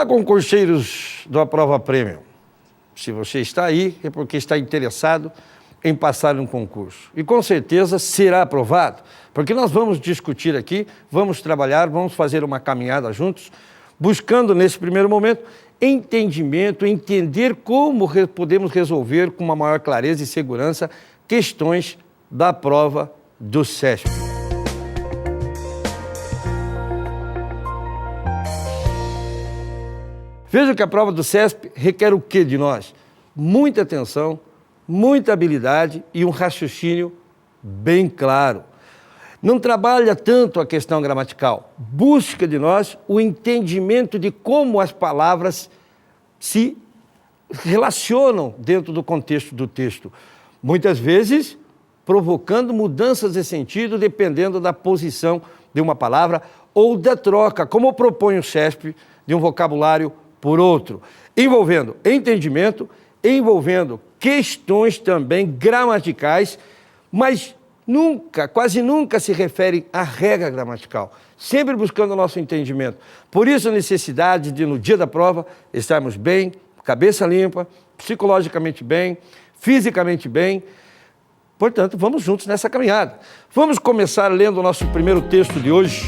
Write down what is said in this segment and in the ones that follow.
Olá, concurseiros do Aprova Premium. Se você está aí, é porque está interessado em passar um concurso. E com certeza será aprovado, porque nós vamos discutir aqui, vamos trabalhar, vamos fazer uma caminhada juntos, buscando nesse primeiro momento entendimento, entender como podemos resolver com uma maior clareza e segurança questões da prova do CESP. Veja que a prova do CESP requer o que de nós? Muita atenção, muita habilidade e um raciocínio bem claro. Não trabalha tanto a questão gramatical, busca de nós o entendimento de como as palavras se relacionam dentro do contexto do texto. Muitas vezes provocando mudanças de sentido dependendo da posição de uma palavra ou da troca, como propõe o CESP, de um vocabulário por outro, envolvendo entendimento, envolvendo questões também gramaticais, mas nunca, quase nunca se refere à regra gramatical, sempre buscando o nosso entendimento. Por isso a necessidade de, no dia da prova, estarmos bem, cabeça limpa, psicologicamente bem, fisicamente bem. Portanto, vamos juntos nessa caminhada. Vamos começar lendo o nosso primeiro texto de hoje.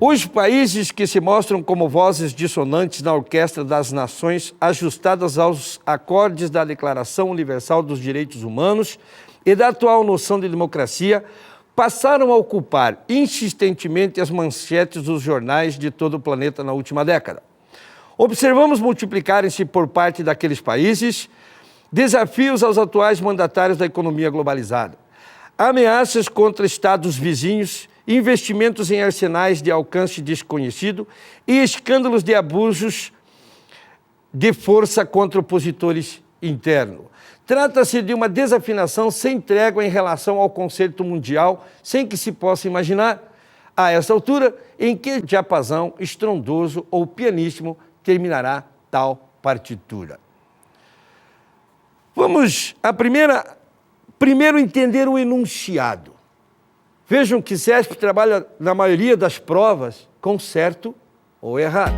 Os países que se mostram como vozes dissonantes na orquestra das nações, ajustadas aos acordes da Declaração Universal dos Direitos Humanos e da atual noção de democracia, passaram a ocupar insistentemente as manchetes dos jornais de todo o planeta na última década. Observamos multiplicarem-se por parte daqueles países desafios aos atuais mandatários da economia globalizada, ameaças contra estados vizinhos, investimentos em arsenais de alcance desconhecido e escândalos de abusos de força contra opositores internos. Trata-se de uma desafinação sem trégua em relação ao concerto mundial, sem que se possa imaginar, a essa altura, em que diapasão estrondoso ou pianíssimo terminará tal partitura. Vamos primeiro entender o enunciado. Vejam que CESP trabalha, na maioria das provas, com certo ou errado.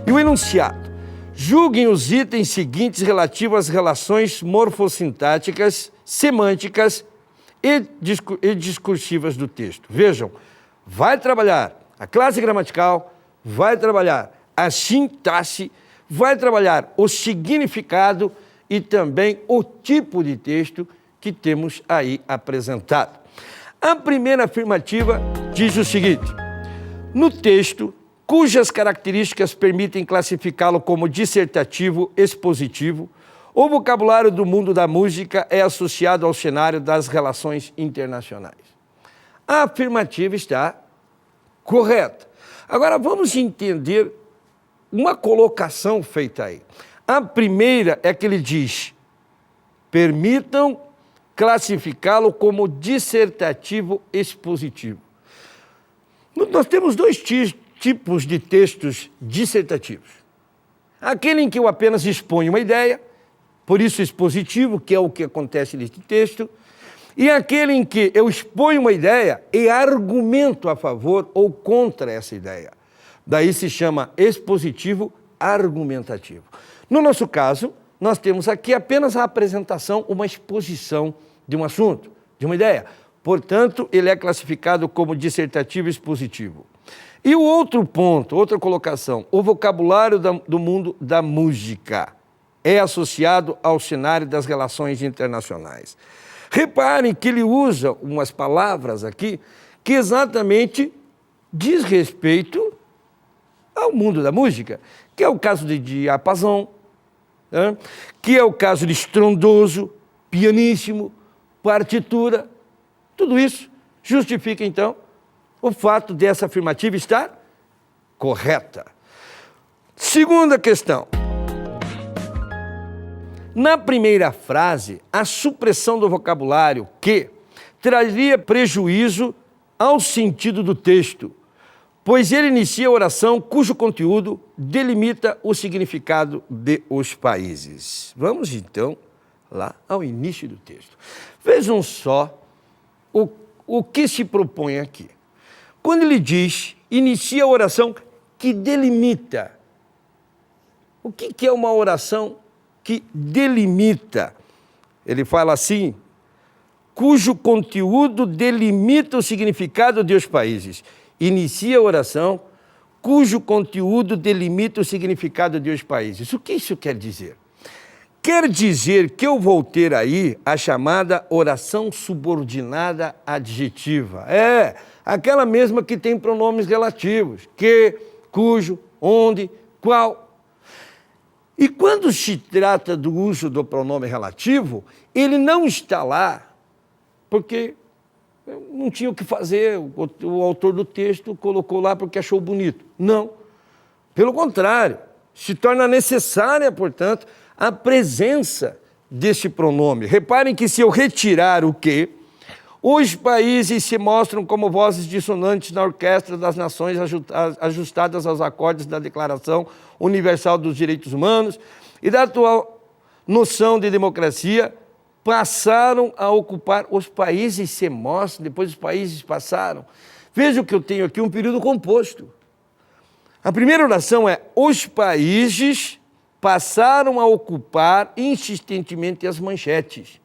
E o enunciado. Julguem os itens seguintes relativos às relações morfossintáticas, semânticas e discursivas do texto. Vejam, vai trabalhar a classe gramatical, vai trabalhar a sintaxe, vai trabalhar o significado e também o tipo de texto que temos aí apresentado. A primeira afirmativa diz o seguinte: no texto, cujas características permitem classificá-lo como dissertativo expositivo, o vocabulário do mundo da música é associado ao cenário das relações internacionais. A afirmativa está correta. Agora vamos entender uma colocação feita aí. A primeira é que ele diz: permitam classificá-lo como dissertativo expositivo. Nós temos dois tipos de textos dissertativos. Aquele em que eu apenas exponho uma ideia, por isso expositivo, que é o que acontece neste texto, e aquele em que eu exponho uma ideia e argumento a favor ou contra essa ideia. Daí se chama expositivo argumentativo. No nosso caso, nós temos aqui apenas a apresentação, uma exposição de um assunto, de uma ideia. Portanto, ele é classificado como dissertativo expositivo. E o outro ponto, outra colocação, o vocabulário do mundo da música é associado ao cenário das relações internacionais. Reparem que ele usa umas palavras aqui que exatamente diz respeito ao mundo da música, que é o caso de diapasão, que é o caso de estrondoso, pianíssimo, partitura. Tudo isso justifica, então, o fato dessa afirmativa estar correta. Segunda questão. Na primeira frase, a supressão do vocabulário que traria prejuízo ao sentido do texto, pois ele inicia a oração cujo conteúdo delimita o significado de os países. Vamos, então, lá ao início do texto. Vejam só o que se propõe aqui. Quando ele diz, inicia a oração que delimita, O que é uma oração que delimita? Ele fala assim, cujo conteúdo delimita o significado de os países. Inicia a oração, cujo conteúdo delimita o significado de os países. O que isso quer dizer? Quer dizer que eu vou ter aí a chamada oração subordinada adjetiva. É, aquela mesma que tem pronomes relativos. Que, cujo, onde, qual. E quando se trata do uso do pronome relativo, ele não está lá porque não tinha o que fazer, o autor do texto colocou lá porque achou bonito. Não. Pelo contrário, se torna necessária, portanto, a presença deste pronome. Reparem que se eu retirar o que, os países se mostram como vozes dissonantes na orquestra das nações ajustadas aos acordes da Declaração Universal dos Direitos Humanos e da atual noção de democracia, passaram a ocupar, os países se mostram, depois os países passaram. Veja que eu tenho aqui um período composto. A primeira oração é, os países passaram a ocupar insistentemente as manchetes.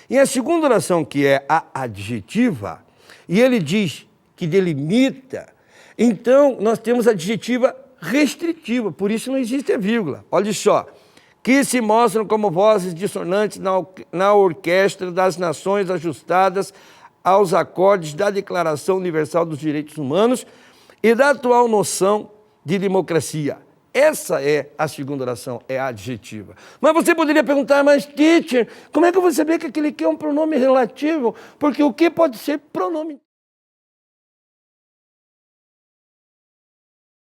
E a segunda oração, que é a adjetiva, e ele diz que delimita, então nós temos a adjetiva restritiva, por isso não existe a vírgula. Olha só, que se mostram como vozes dissonantes na orquestra das nações ajustadas aos acordes da Declaração Universal dos Direitos Humanos e da atual noção de democracia. Essa é a segunda oração, é a adjetiva. Mas você poderia perguntar, mas teacher, como é que eu vou saber que aquele que é um pronome relativo? Porque o que pode ser pronome?